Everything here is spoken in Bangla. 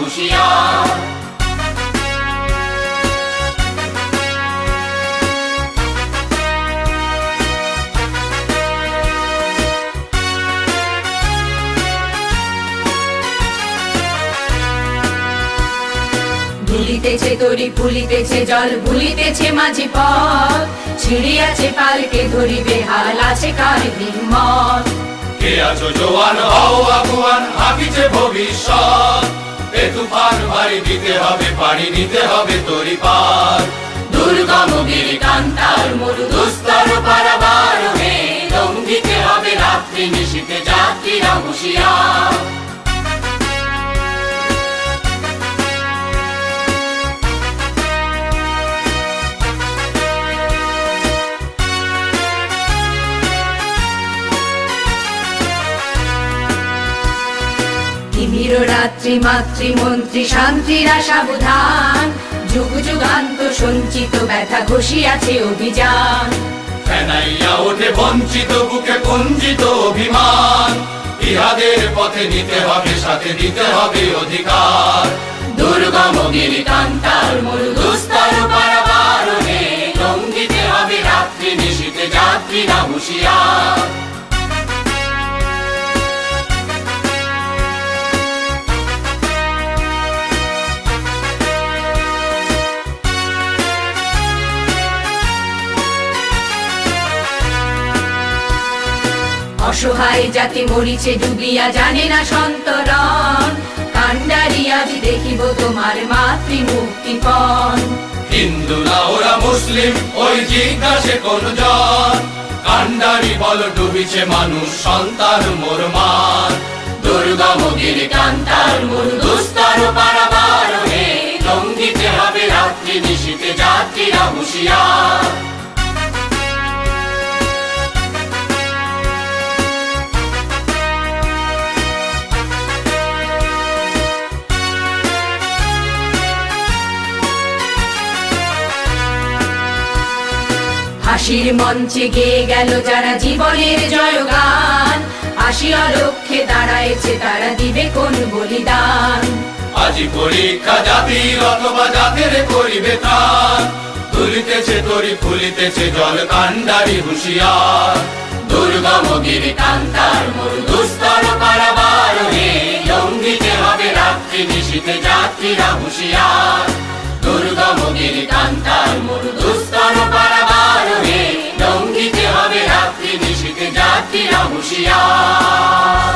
হুঁশিয়ার। ভুলিতেছে তরি ফুলিতেছে জল ভুলিতেছে মাঝি পথ ছিড়িয়াছে পালকে ধরিবে হাল আছে কার হিম্মত। কে আছো জোয়ান হও আগুয়ান হাকিছে ভবিষ্যৎ এ তুফান ভারী দিতে হবে পাড়ি নিতে হবে তরি পার। দুর্গম গিরি কান্তার মরু দুস্তর পারাবার হে লঙ্ঘিতে হবে রাত্রি নিশীথে যাত্রীরা হুঁশিয়ার। তিমির রাত্রি মাতৃমন্ত্রী শান্তিরা সাবধান যুগ যুগান্ত সঞ্চিত ব্যথা ঘষিয়াছে অভিযান। ফেনাইয়া ওঠে বঞ্চিত বুকে কুঞ্চিত অভিমান ইহাদের পথে নিতে হবে সাথে দিতে হবে অধিকার। দুর্গম গিরি কান্তার মরু দুস্তর পারাবার হে লঙ্ঘিতে হবে রাত্রি নিশীথে যাত্রীরা হুঁশিয়ার। অসহায় জাতি মরিছে ডুবিয়া জানে না সন্তরণ কান্ডারি আজ দেখিব তোমার মাতৃ মুক্তিপণ। হিন্দু না ওরা মুসলিম ওই জিজ্ঞাসে কোন জন কান্ডারি বল ডুবিছে মানুষ সন্তান মোর মান। দুর্গম গিরি কান্তার মরু দুস্তর পারাবার হে লঙ্ঘিতে হবে রাত্রি নিশীথে যাত্রীরা হুঁশিয়ার। হাসির মঞ্চে গেয়ে গেল যারা জীবনের জয়গান আসিয়া লক্ষ্যে দাঁড়াইছে তারা দিবে কোন বলিদান। আজি পরীক্ষা জাতির অথবা জাতের করিবে ত্রাণ তুলিতেছে তরি ফুলিতেছে জল কান্ডারি হুঁশিয়ার। দুর্গম গিরি কান্তার মরু দুস্তর পারাবার হে লঙ্ঘিতে হবে রাত্রি নিশীথে যাত্রীরা হুঁশিয়ার। দুর্গম গিরি কান্তার মরু দুস্তর পারাবার হে লঙ্ঘিতে হবে রাত্রি নিশীথে যাত্রীরা হুঁশিয়ার।